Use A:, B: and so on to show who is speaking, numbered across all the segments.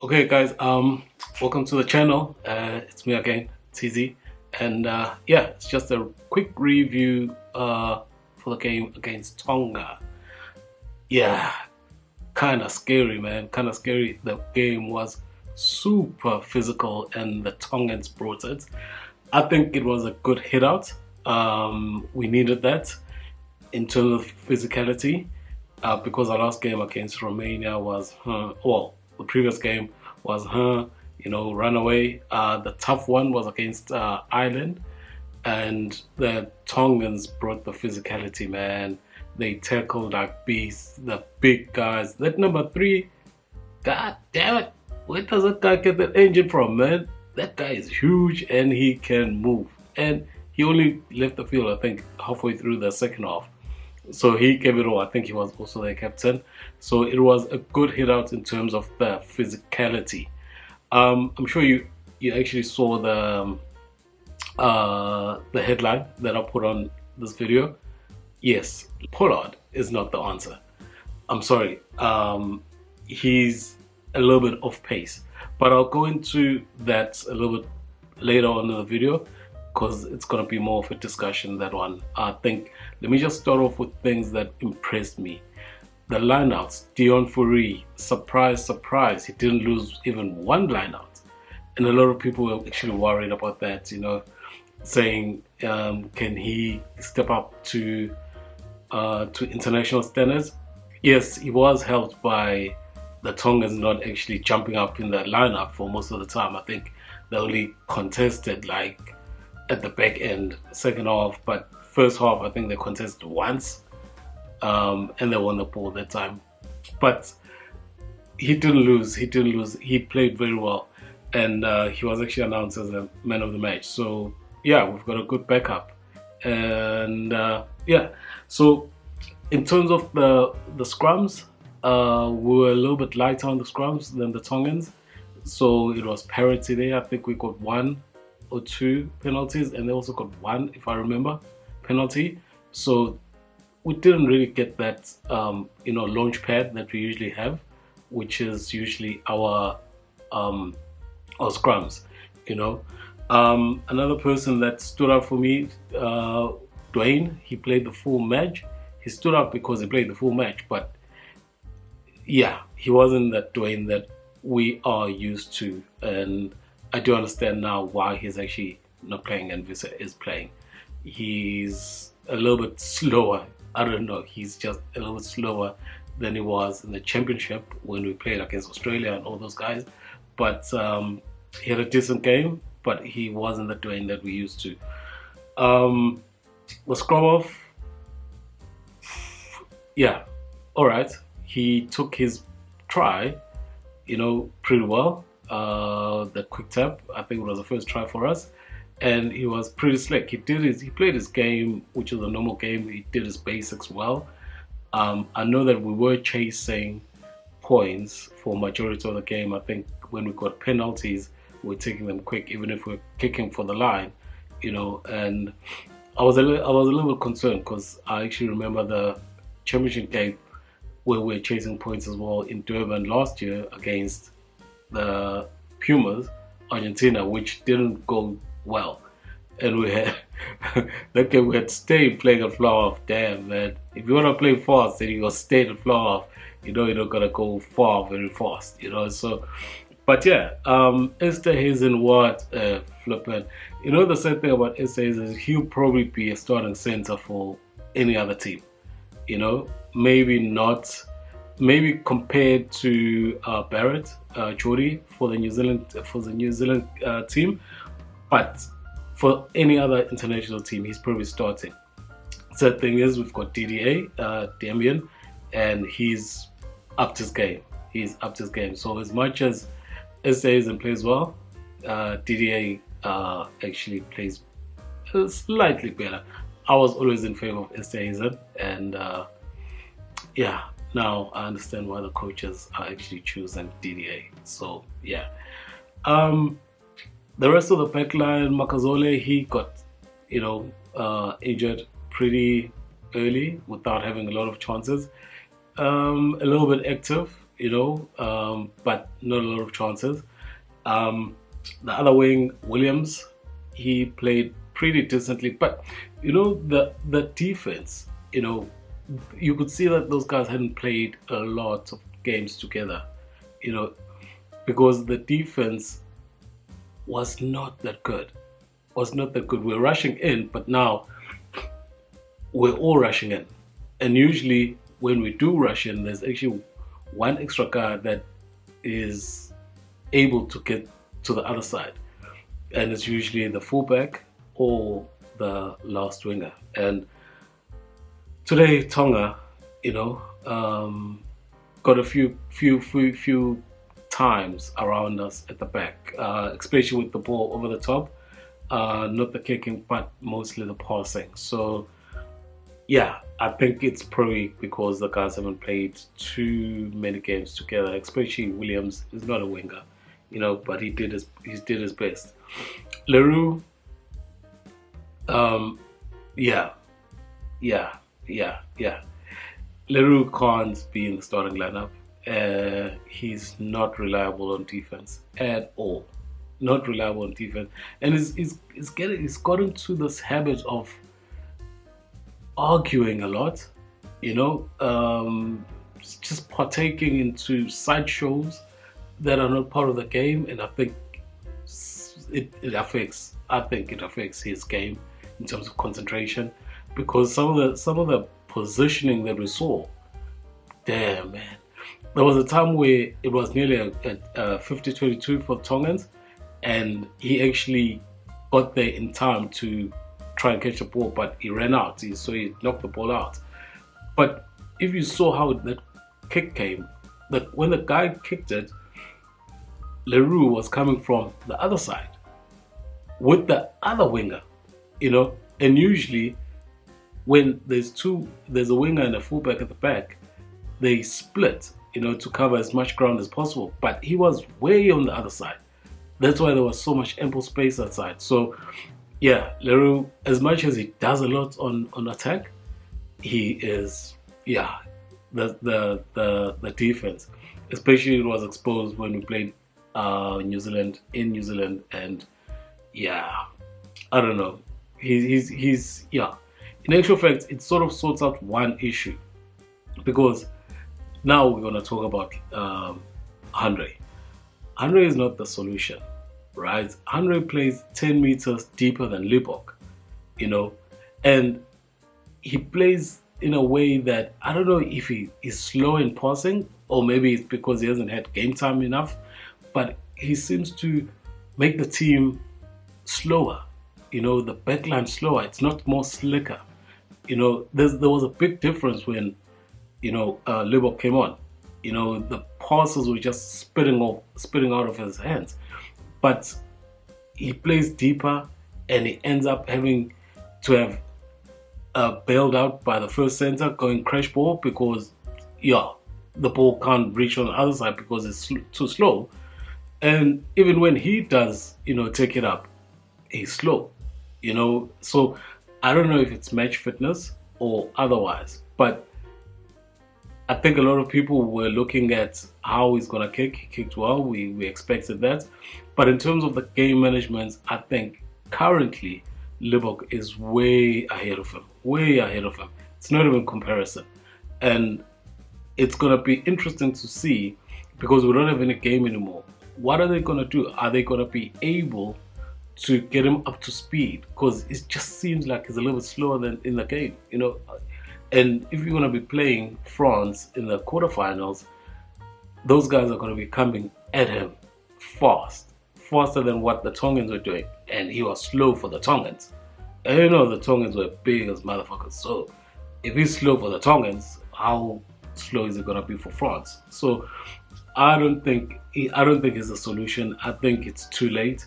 A: Okay, guys, welcome to the channel. It's me again, TZ, and yeah, it's just a quick review for the game against Tonga. Yeah, kind of scary, man. Kind of scary. The game was super physical, and the Tongans brought it. I think it was a good hit out. We needed that in terms of physicality, because our last game against Romania was, well, the previous game was, run away. The tough one was against Ireland, and the Tongans brought the physicality, man. They tackled like beasts, the big guys. That number three, god damn it, where does that guy get that engine from, man? That guy is huge and he can move. And he only left the field, I think, halfway through the second half. So he gave it all. I think he was also their captain. So it was a good hit out in terms of the physicality. I'm sure you actually saw the headline that I put on this video. Yes, Pollard is not the answer. I'm sorry. He's a little bit off pace, but I'll go into that a little bit later on in the video, because it's going to be more of a discussion, that one. I think, let me just start off with things that impressed me. The lineouts, Deon Fourie, surprise, surprise, he didn't lose even one lineout. And a lot of people were actually worried about that, saying, can he step up to international standards? Yes, he was helped by the Tongans not actually jumping up in the lineup for most of the time. I think they only contested like at the back end, second half, but first half I think they contested once, and they won the ball that time. But he didn't lose. He played very well, and he was actually announced as a man of the match. So yeah, we've got a good backup, and yeah. So in terms of the scrums, we were a little bit lighter on the scrums than the Tongans, so it was parity there. I think we got one or two penalties, and they also got one, if I remember, penalty. So we didn't really get that launch pad that we usually have, which is usually our scrums. Another person that stood out for me, Dwayne. He played the full match. He stood out because he played the full match, but yeah, he wasn't that Dwayne that we are used to, and I do understand now why he's actually not playing and Visa is playing. He's a little bit slower. I don't know. He's just a little bit slower than he was in the championship when we played against Australia and all those guys. But he had a decent game, but he wasn't the Dwayne that we used to. The scrum off, yeah, all right. He took his try, pretty well. The quick tap, I think it was the first try for us, and he was pretty slick. He played his game, which is a normal game. He did his basics well. I know that we were chasing points for majority of the game. I think when we got penalties, we're taking them quick, even if we're kicking for the line, and I was a little bit concerned, because I actually remember the championship game where we're chasing points as well in Durban last year against the Pumas, Argentina, which didn't go well. And we had that game, we had stayed playing at flower off. Damn, man, if you want to play fast, then you got to stay at flower off. You're not gonna go far very fast. So, but yeah, Esterhuizen, what flipping. The sad thing about Esterhuizen is he'll probably be a starting center for any other team. Maybe not. Maybe compared to Barrett, Jody for the New Zealand team, but for any other international team, he's probably starting. Sad thing is, we've got DDA, Damian, and he's upped his game. So as much as Esterhuizen plays well, DDA actually plays slightly better. I was always in favor of Esterhuizen, and yeah. Now I understand why the coaches are actually choosing DDA. So yeah. The rest of the backline, Makazole, he got injured pretty early without having a lot of chances. A little bit active, but not a lot of chances. The other wing, Williams, he played pretty decently, but the defense, you could see that those guys hadn't played a lot of games together, you know, because the defense was not that good. We're rushing in, but now we're all rushing in. And usually when we do rush in, there's actually one extra guy that is able to get to the other side. And it's usually the fullback or the last winger. And today, Tonga, got a few times around us at the back, especially with the ball over the top. Not the kicking, but mostly the passing. So, yeah, I think it's probably because the guys haven't played too many games together. Especially Williams is not a winger, but he did his best. Leroux, yeah. Leroux can't be in the starting lineup. He's not reliable on defense at all. Not reliable on defense, and he's got into this habit of arguing a lot. Just partaking into sideshows that are not part of the game, and I think it affects. I think it affects his game in terms of concentration, because some of the positioning that we saw, damn man, there was a time where it was nearly a 50-22 for Tongans, and he actually got there in time to try and catch the ball, but he ran out, so he knocked the ball out. But if you saw how that kick came, that when the guy kicked it, Leroux was coming from the other side with the other winger, and usually when there's a winger and a fullback at the back, they split, to cover as much ground as possible. But he was way on the other side. That's why there was so much ample space outside. So, yeah, Leroux, as much as he does a lot on attack, he is, the defense. Especially it was exposed when we played New Zealand, and yeah, I don't know. He's in actual fact, it sort of sorts out one issue, because now we're going to talk about Andre. Andre is not the solution, right? Andre plays 10 meters deeper than Libbok, and he plays in a way that I don't know if he is slow in passing, or maybe it's because he hasn't had game time enough, but he seems to make the team slower, the backline slower. It's not more slicker. There was a big difference when, Libbok came on. The passes were just spitting out of his hands. But he plays deeper, and he ends up having to have bailed out by the first center going crash ball, because, the ball can't reach on the other side because it's too slow. And even when he does, take it up, he's slow, So I don't know if it's match fitness or otherwise, but I think a lot of people were looking at how he's going to kick. He kicked well. We expected that. But in terms of the game management, I think currently Libbok is way ahead of him. Way ahead of him. It's not even comparison. And it's going to be interesting to see, because we don't have any game anymore. What are they going to do? Are they going to be able to get him up to speed? Because it just seems like he's a little bit slower than in the game, And if you're going to be playing France in the quarterfinals, those guys are going to be coming at him faster than what the Tongans were doing. And he was slow for the Tongans. And the Tongans were big as motherfuckers. So if he's slow for the Tongans, how slow is it going to be for France? So I don't think it's a solution. I think it's too late.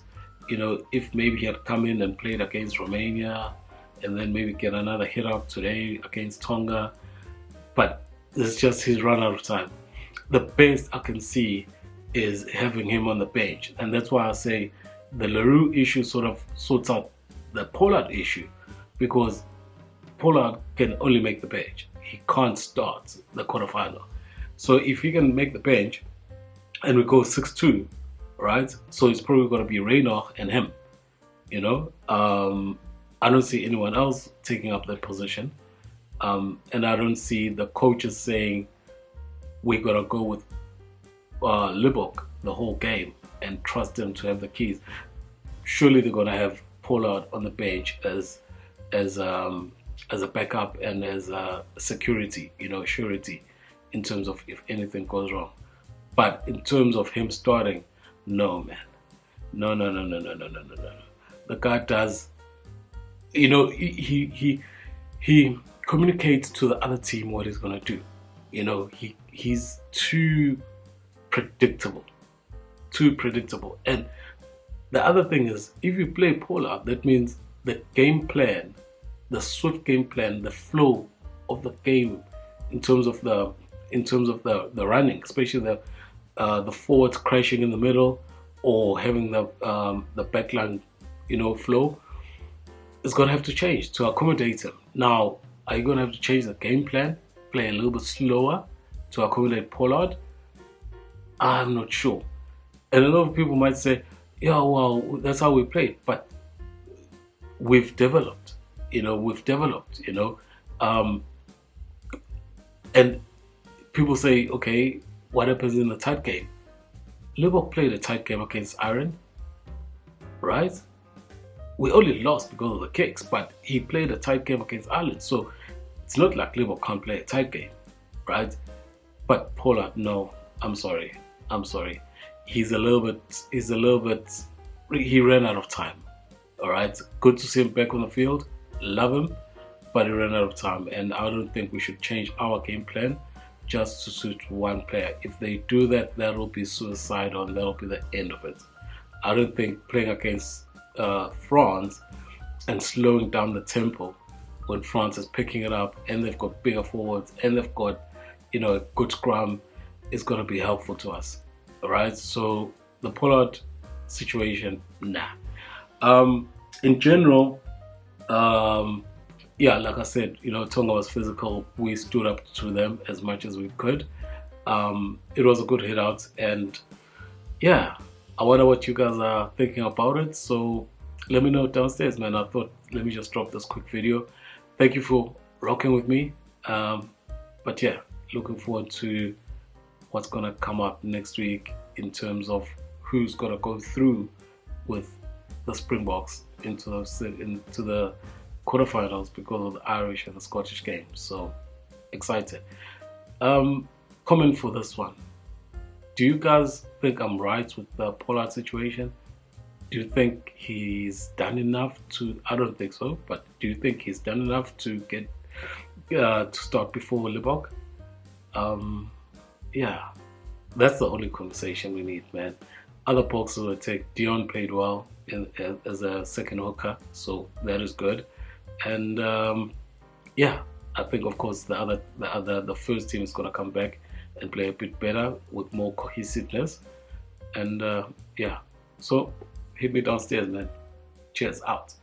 A: If maybe he had come in and played against Romania, and then maybe get another hit out today against Tonga. But it's just he's run out of time. The best I can see is having him on the bench. And that's why I say the Leroux issue sort of sorts out the Pollard issue, because Pollard can only make the bench. He can't start the quarterfinal. So if he can make the bench and we go 6-2, right? So it's probably going to be Reynoch and him. I don't see anyone else taking up that position. And I don't see the coaches saying we're going to go with Libbok the whole game and trust them to have the keys. Surely they're going to have Pollard on the bench as a backup and as a security, surety in terms of if anything goes wrong. But in terms of him starting, no, man. No. The guy does, he communicates to the other team what he's going to do. He's too predictable. And the other thing is, if you play Pollard, that means the game plan, the swift game plan, the flow of the game in terms of the running, especially the forwards crashing in the middle or having the backline, flow, is going to have to change to accommodate him. Now, are you going to have to change the game plan, play a little bit slower to accommodate Pollard? I'm not sure. And a lot of people might say, yeah, well, that's how we played. But we've developed, and people say, okay, what happens in the tight game? Liverpool played a tight game against Ireland, right? We only lost because of the kicks, but he played a tight game against Ireland. So it's not like Liverpool can't play a tight game, right? But Pollard, no, I'm sorry. He ran out of time. All right, good to see him back on the field. Love him, but he ran out of time, and I don't think we should change our game plan just to suit one player. If they do that, that'll be suicidal, and that'll be the end of it. I don't think playing against France and slowing down the tempo when France is picking it up and they've got bigger forwards and they've got a good scrum is going to be helpful to us. All right, so the Pollard situation, nah. In general, like I said, Tonga was physical. We stood up to them as much as we could. It was a good hit out, and I wonder what you guys are thinking about it. So let me know downstairs, man. I thought, let me just drop this quick video. Thank you for rocking with me. But looking forward to what's gonna come up next week in terms of who's gonna go through with the Springboks into the quarterfinals because of the Irish and the Scottish game. So excited. Comment for this one. Do you guys think I'm right with the Pollard situation? Do you think he's done enough to? I don't think so, but do you think he's done enough to get to start before Libbok? That's the only conversation we need, man. Other boxers will take. Deon played well as a second hooker, so that is good. And I think of course the first team is gonna come back and play a bit better with more cohesiveness. And so hit me downstairs, man. Cheers, out.